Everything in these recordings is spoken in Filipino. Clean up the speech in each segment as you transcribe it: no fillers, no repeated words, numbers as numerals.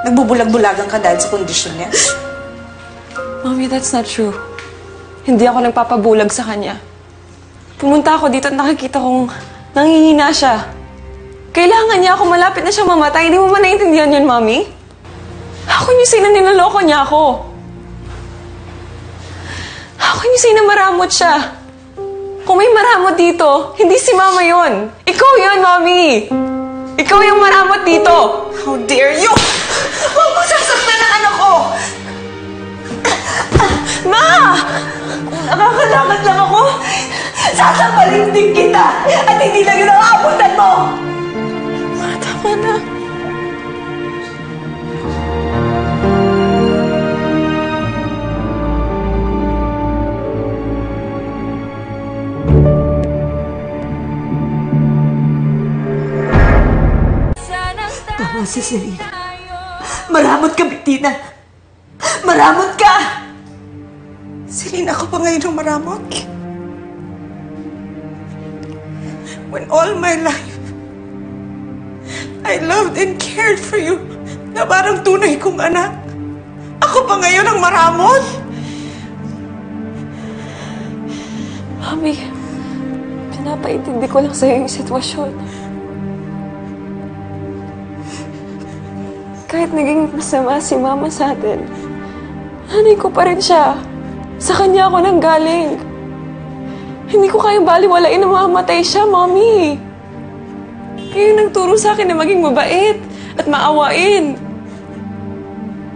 Nagbubulag-bulagan ka dahil sa kondisyon niya. Mommy, that's not true. Hindi ako nagpapabulag sa kanya. Pumunta ako dito at nakikita kong nangihina siya. Kailangan niya ako, malapit na siya mamatay. Hindi mo man naiintindihan yun, Mommy? How can you say na niloloko niya ako? How can you say na maramot siya? Kung may maramot dito, hindi si Mama yun. Ikaw yun, Mommy! Ikaw yung maramot dito! How dare you! Huwag mo sasaktan ang anak ko! Ma! Kung nakakalamat lang ako, sasampalin din kita! At hindi na yun ang aabutan mo! Ma, tama na. Tama si Selena. Maramot ka, Bettina. Maramot ka! Selena, ako pa ngayon ang maramot. When all my life, I loved and cared for you na parang tunay kong anak. Ako pa ngayon ang maramot. Mami, pinapaintindi ko lang sa'yo yung sitwasyon. Kahit naging masama si Mama sa atin, nanay ko pa rin siya. Sa kanya ako nanggaling. Hindi ko kayang baliwalain na mamamatay siya, Mommy. Kayo nagturo sa akin na maging mabait at maawain.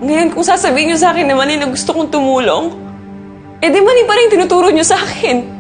Ngayon, kung sasabihin niyo sa akin na mali na gusto kong tumulong, eh di mali pa rin tinuturo niyo sa akin.